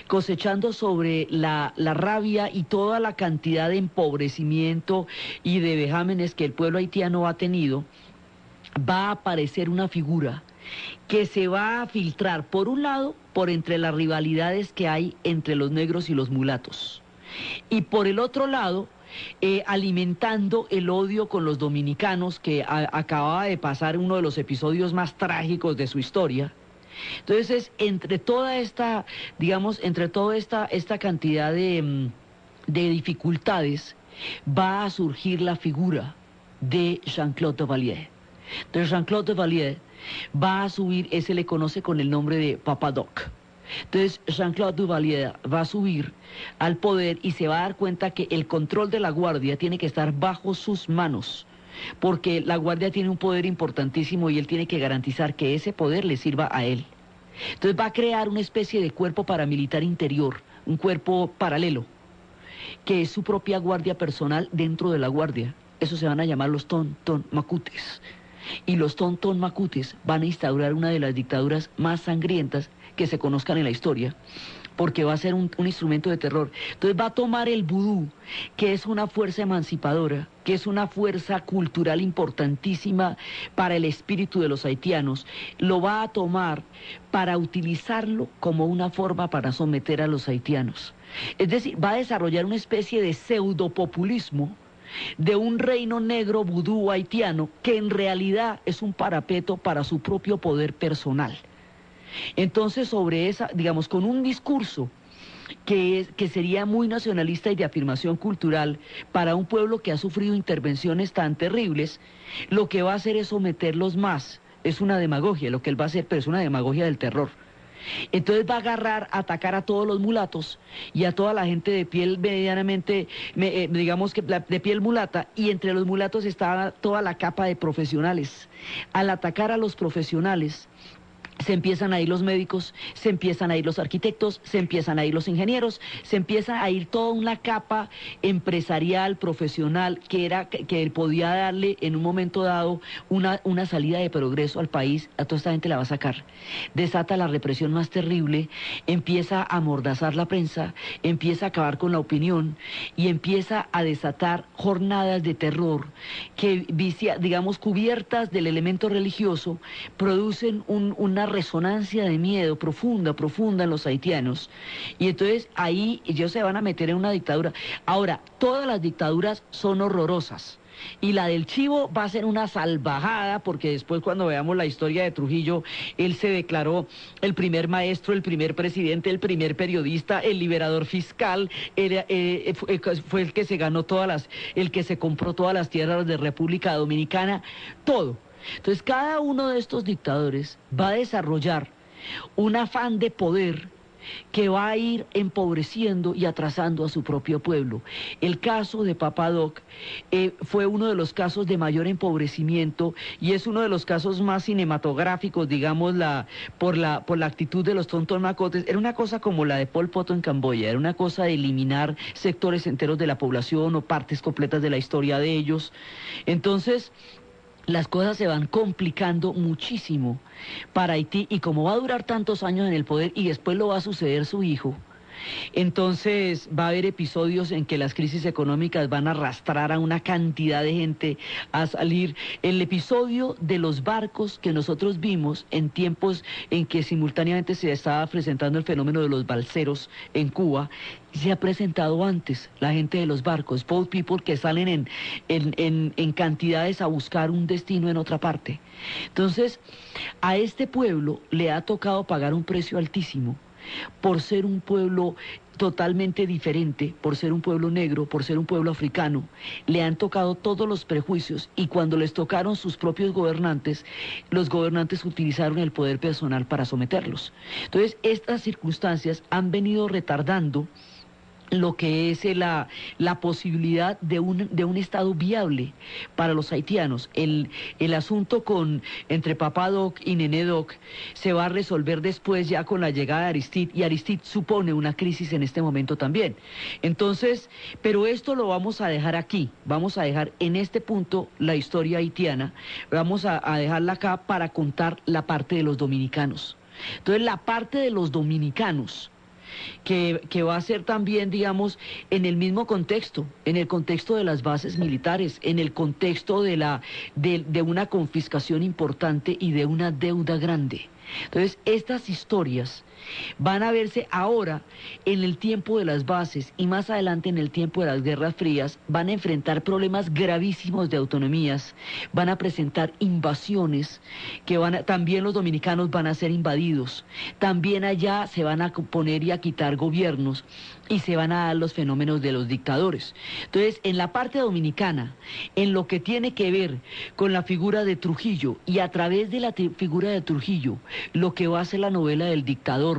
cosechando sobre la rabia y toda la cantidad de empobrecimiento y de vejámenes que el pueblo haitiano ha tenido, va a aparecer una figura que se va a filtrar, por un lado, por entre las rivalidades que hay entre los negros y los mulatos, y por el otro lado, alimentando el odio con los dominicanos, que acababa de pasar uno de los episodios más trágicos de su historia. Entonces, entre toda esta, digamos, entre toda esta cantidad de dificultades, va a surgir la figura de Jean-Claude Duvalier. Entonces, Jean-Claude Duvalier va a subir, se le conoce con el nombre de Papa Doc. Entonces, Jean-Claude Duvalier va a subir al poder y se va a dar cuenta que el control de la guardia tiene que estar bajo sus manos, porque la guardia tiene un poder importantísimo y él tiene que garantizar que ese poder le sirva a él. Entonces va a crear una especie de cuerpo paramilitar interior, un cuerpo paralelo, que es su propia guardia personal dentro de la guardia. Eso se van a llamar los Tonton Macutes. Y los Tonton Macutes van a instaurar una de las dictaduras más sangrientas que se conozcan en la historia, porque va a ser un instrumento de terror. Entonces va a tomar el vudú, que es una fuerza emancipadora, que es una fuerza cultural importantísima para el espíritu de los haitianos, lo va a tomar para utilizarlo como una forma para someter a los haitianos. Es decir, va a desarrollar una especie de pseudopopulismo de un reino negro vudú haitiano, que en realidad es un parapeto para su propio poder personal. Entonces, sobre esa, digamos, con un discurso que sería muy nacionalista y de afirmación cultural para un pueblo que ha sufrido intervenciones tan terribles, lo que va a hacer es someterlos más. Es una demagogia lo que él va a hacer, pero es una demagogia del terror. Entonces va a agarrar, atacar a todos los mulatos y a toda la gente de piel medianamente, digamos que de piel mulata, y entre los mulatos estaba toda la capa de profesionales. Al atacar a los profesionales, se empiezan a ir los médicos, se empiezan a ir los arquitectos, se empiezan a ir los ingenieros, se empieza a ir toda una capa empresarial, profesional, que podía darle en un momento dado una salida de progreso al país. A toda esta gente la va a sacar. Desata la represión más terrible, empieza a amordazar la prensa, empieza a acabar con la opinión y empieza a desatar jornadas de terror que, digamos, cubiertas del elemento religioso, producen una resonancia de miedo profunda en los haitianos. Y entonces ahí ellos se van a meter en una dictadura. Ahora, todas las dictaduras son horrorosas. Y la del Chivo va a ser una salvajada, porque después, cuando veamos la historia de Trujillo, él se declaró el primer maestro, el primer presidente, el primer periodista, el liberador fiscal, fue el que se ganó el que se compró todas las tierras de República Dominicana, todo. Entonces, cada uno de estos dictadores va a desarrollar un afán de poder que va a ir empobreciendo y atrasando a su propio pueblo. El caso de Papa Doc fue uno de los casos de mayor empobrecimiento y es uno de los casos más cinematográficos, digamos, por la actitud de los tontomacotes. Era una cosa como la de Pol Pot en Camboya, era una cosa de eliminar sectores enteros de la población o partes completas de la historia de ellos. Entonces, las cosas se van complicando muchísimo para Haití, y como va a durar tantos años en el poder y después lo va a suceder su hijo, entonces va a haber episodios en que las crisis económicas van a arrastrar a una cantidad de gente a salir. El episodio de los barcos que nosotros vimos en tiempos en que simultáneamente se estaba presentando el fenómeno de los balseros en Cuba, se ha presentado antes. La gente de los barcos, boat people, que salen en cantidades a buscar un destino en otra parte. Entonces, a este pueblo le ha tocado pagar un precio altísimo por ser un pueblo totalmente diferente, por ser un pueblo negro, por ser un pueblo africano. Le han tocado todos los prejuicios, y cuando les tocaron sus propios gobernantes, los gobernantes utilizaron el poder personal para someterlos. Entonces, estas circunstancias han venido retardando lo que es la posibilidad de un Estado viable para los haitianos. El asunto entre Papa Doc y Nené Doc se va a resolver después, ya con la llegada de Aristide, y Aristide supone una crisis en este momento también. Entonces, pero esto lo vamos a dejar aquí, vamos a dejar en este punto la historia haitiana, vamos a dejarla acá para contar la parte de los dominicanos. Entonces, la parte de los dominicanos, que va a ser también, digamos, en el mismo contexto, en el contexto de las bases militares, en el contexto de una confiscación importante y de una deuda grande. Entonces, estas historias van a verse ahora en el tiempo de las bases, y más adelante en el tiempo de las guerras frías. Van a enfrentar problemas gravísimos de autonomías, van a presentar invasiones, también los dominicanos van a ser invadidos, también allá se van a poner y a quitar gobiernos, y se van a dar los fenómenos de los dictadores. Entonces, en la parte dominicana, en lo que tiene que ver con la figura de Trujillo, y a través de la figura de Trujillo, lo que va a ser la novela del dictador,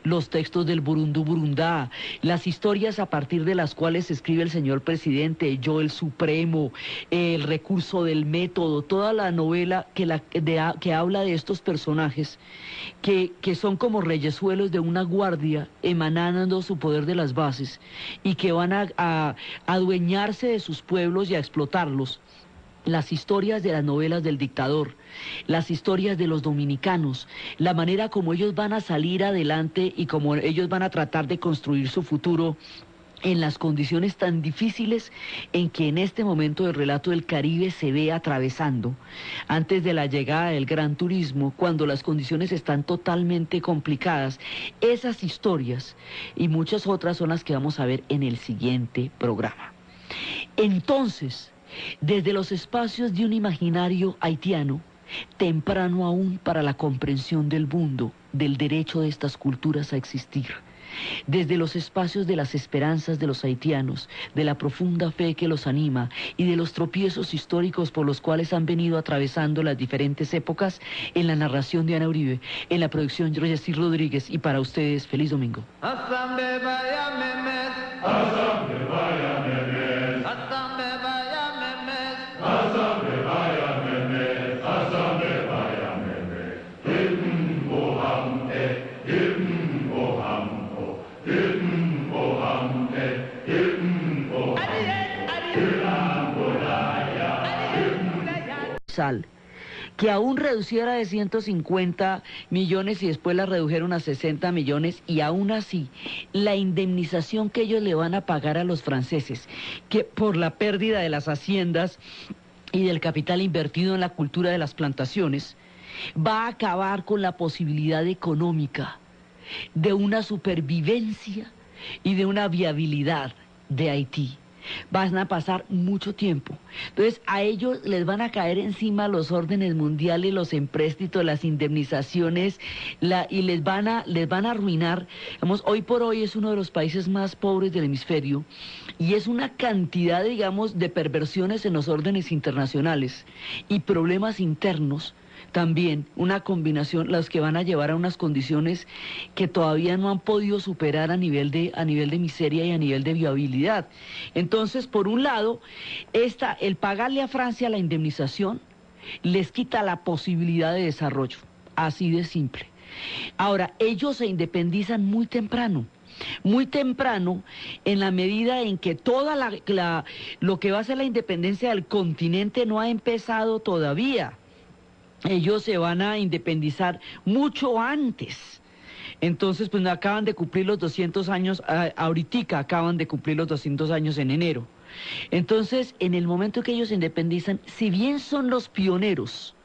los textos del Burundú Burundá, las historias a partir de las cuales se escribe el señor presidente, Yo el Supremo, el recurso del método, toda la novela que habla de estos personajes que son como reyesuelos de una guardia emanando su poder de las bases, y que van a adueñarse de sus pueblos y a explotarlos. Las historias de las novelas del dictador, las historias de los dominicanos, la manera como ellos van a salir adelante y como ellos van a tratar de construir su futuro en las condiciones tan difíciles en que en este momento del relato del Caribe se ve atravesando, antes de la llegada del gran turismo, cuando las condiciones están totalmente complicadas. Esas historias y muchas otras son las que vamos a ver en el siguiente programa. Entonces, desde los espacios de un imaginario haitiano, temprano aún para la comprensión del mundo, del derecho de estas culturas a existir, desde los espacios de las esperanzas de los haitianos, de la profunda fe que los anima y de los tropiezos históricos por los cuales han venido atravesando las diferentes épocas, en la narración de Ana Uribe, en la producción de Jessy Rodríguez, y para ustedes, feliz domingo. Azambe vaya meme, sal, que aún reduciera de 150 millones y después la redujeron a 60 millones, y aún así la indemnización que ellos le van a pagar a los franceses, que por la pérdida de las haciendas y del capital invertido en la cultura de las plantaciones, va a acabar con la posibilidad económica de una supervivencia y de una viabilidad de Haití. Van a pasar mucho tiempo. Entonces a ellos les van a caer encima los órdenes mundiales, los empréstitos, las indemnizaciones, y les van a arruinar. Digamos, hoy por hoy es uno de los países más pobres del hemisferio, y es una cantidad, digamos, de perversiones en los órdenes internacionales y problemas internos. También una combinación, las que van a llevar a unas condiciones que todavía no han podido superar a nivel de miseria y a nivel de viabilidad. Entonces, por un lado, el pagarle a Francia la indemnización les quita la posibilidad de desarrollo, así de simple. Ahora, ellos se independizan muy temprano en la medida en que toda lo que va a ser la independencia del continente no ha empezado todavía. Ellos se van a independizar mucho antes. Entonces, pues no acaban de cumplir los 200 años, ahoritica acaban de cumplir los 200 años en enero. Entonces, en el momento que ellos se independizan, si bien son los pioneros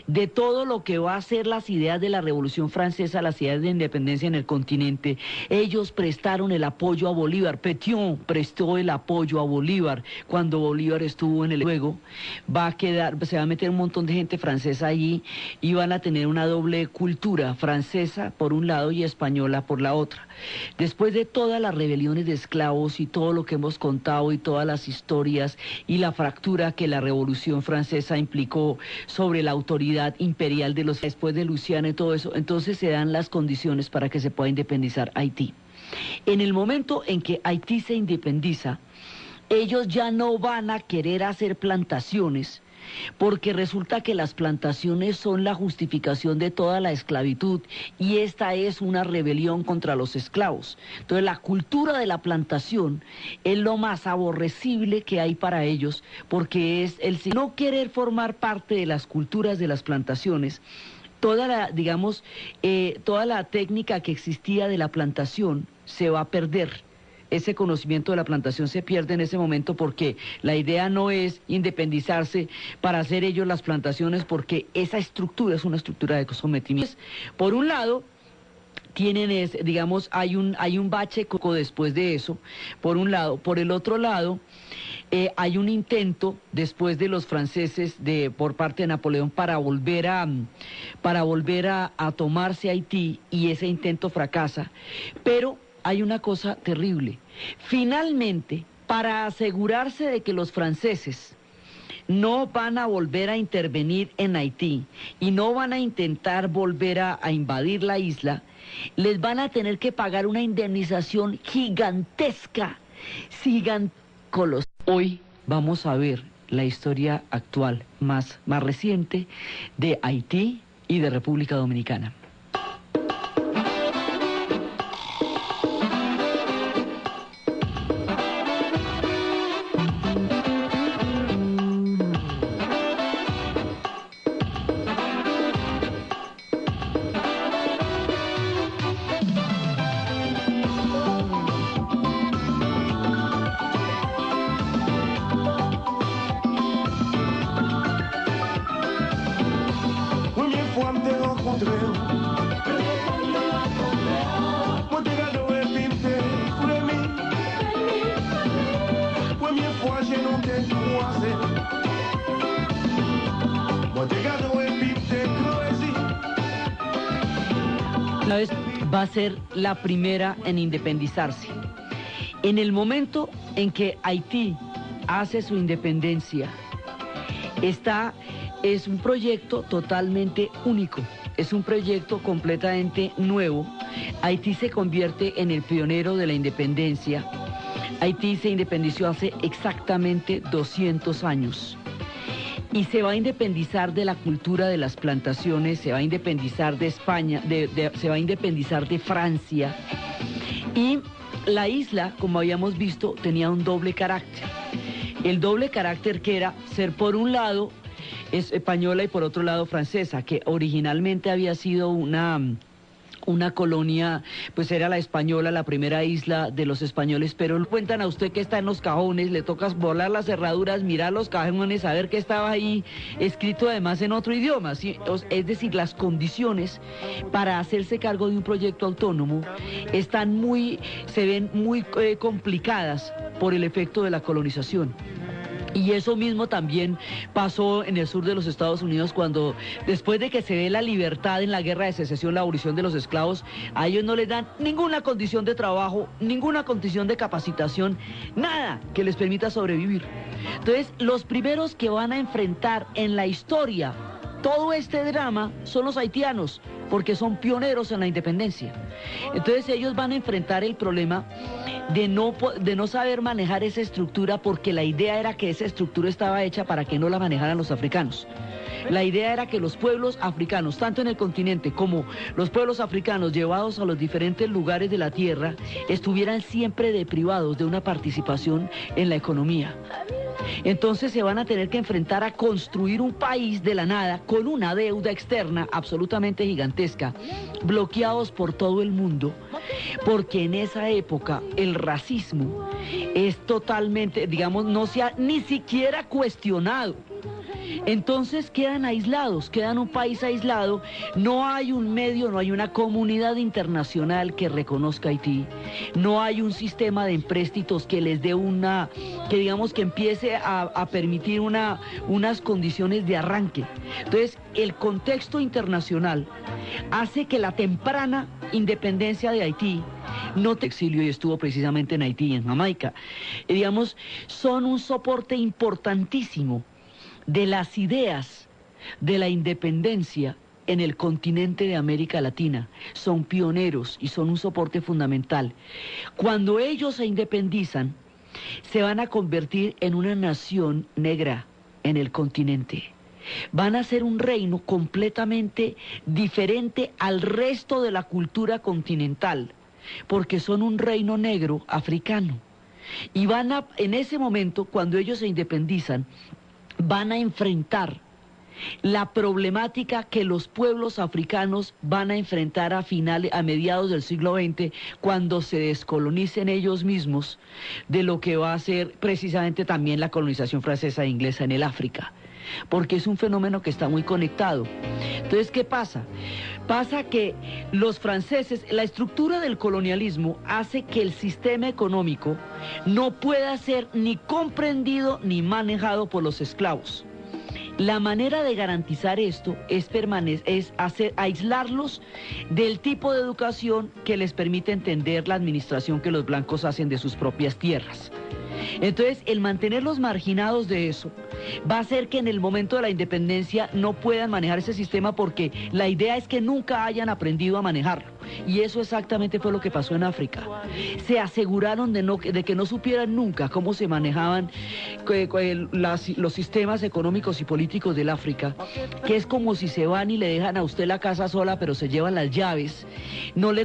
de todo lo que va a ser las ideas de la Revolución Francesa, las ideas de independencia en el continente, ellos prestaron el apoyo a Bolívar. Pétion prestó el apoyo a Bolívar cuando Bolívar estuvo en el... Luego se va a meter un montón de gente francesa allí, y van a tener una doble cultura, francesa por un lado y española por la otra. Después de todas las rebeliones de esclavos y todo lo que hemos contado y todas las historias y la fractura que la Revolución Francesa implicó sobre la autoridad imperial de los... Después de Luisiana y todo eso, entonces se dan las condiciones para que se pueda independizar Haití. En el momento en que Haití se independiza, ellos ya no van a querer hacer plantaciones, porque resulta que las plantaciones son la justificación de toda la esclavitud, y esta es una rebelión contra los esclavos. Entonces la cultura de la plantación es lo más aborrecible que hay para ellos, porque es el no querer formar parte de las culturas de las plantaciones. Toda la técnica que existía de la plantación se va a perder. Ese conocimiento de la plantación se pierde en ese momento, porque la idea no es independizarse para hacer ellos las plantaciones, porque esa estructura es una estructura de sometimiento. Por un lado, hay un bache después de eso, por un lado. Por el otro lado, hay un intento después de los franceses por parte de Napoleón para volver a tomarse Haití, y ese intento fracasa. Pero hay una cosa terrible. Finalmente, para asegurarse de que los franceses no van a volver a intervenir en Haití y no van a intentar volver a invadir la isla, les van a tener que pagar una indemnización gigantesca, Hoy vamos a ver la historia actual más reciente de Haití y de República Dominicana. Va a ser la primera en independizarse. En el momento en que Haití hace su independencia, es un proyecto totalmente único, es un proyecto completamente nuevo. Haití se convierte en el pionero de la independencia. Haití se independizó hace exactamente 200 años. Y se va a independizar de la cultura de las plantaciones, se va a independizar de España, se va a independizar de Francia. Y la isla, como habíamos visto, tenía un doble carácter. El doble carácter que era ser, por un lado, es española y por otro lado francesa, que originalmente había sido una colonia, pues era la española, la primera isla de los españoles, pero cuentan a usted que está en los cajones, le toca volar las cerraduras, mirar los cajones, saber que estaba ahí escrito además en otro idioma, ¿sí? Es decir, las condiciones para hacerse cargo de un proyecto autónomo se ven muy complicadas por el efecto de la colonización. Y eso mismo también pasó en el sur de los Estados Unidos cuando, después de que se ve la libertad en la guerra de secesión, la abolición de los esclavos, a ellos no les dan ninguna condición de trabajo, ninguna condición de capacitación, nada que les permita sobrevivir. Entonces, los primeros que van a enfrentar en la historia todo este drama son los haitianos, porque son pioneros en la independencia. Entonces ellos van a enfrentar el problema de no saber manejar esa estructura, porque la idea era que esa estructura estaba hecha para que no la manejaran los africanos. La idea era que los pueblos africanos, tanto en el continente como los pueblos africanos llevados a los diferentes lugares de la tierra, estuvieran siempre deprivados de una participación en la economía. Entonces se van a tener que enfrentar a construir un país de la nada con una deuda externa absolutamente gigantesca, bloqueados por todo el mundo, porque en esa época el racismo es totalmente, digamos, no se ha ni siquiera cuestionado. Entonces quedan aislados, quedan un país aislado, no hay un medio, no hay una comunidad internacional que reconozca a Haití, no hay un sistema de empréstitos que les dé que digamos que empiece a permitir unas condiciones de arranque. Entonces el contexto internacional hace que la temprana independencia de Haití, no te exilio y estuvo precisamente en Haití y en Jamaica, digamos, son un soporte importantísimo de las ideas de la independencia en el continente de América Latina. Son pioneros y son un soporte fundamental. Cuando ellos se independizan, se van a convertir en una nación negra en el continente. Van a ser un reino completamente diferente al resto de la cultura continental, porque son un reino negro africano. Y en ese momento, cuando ellos se independizan, van a enfrentar la problemática que los pueblos africanos van a enfrentar a mediados del siglo XX, cuando se descolonicen ellos mismos de lo que va a ser precisamente también la colonización francesa e inglesa en el África, porque es un fenómeno que está muy conectado. Entonces, ¿qué pasa? Pasa que los franceses, la estructura del colonialismo hace que el sistema económico no pueda ser ni comprendido ni manejado por los esclavos. La manera de garantizar esto es aislarlos del tipo de educación que les permite entender la administración que los blancos hacen de sus propias tierras. Entonces, el mantenerlos marginados de eso va a hacer que en el momento de la independencia no puedan manejar ese sistema, porque la idea es que nunca hayan aprendido a manejarlo. Y eso exactamente fue lo que pasó en África. Se aseguraron de que no supieran nunca cómo se manejaban los sistemas económicos y políticos del África, que es como si se van y le dejan a usted la casa sola, pero se llevan las llaves. No le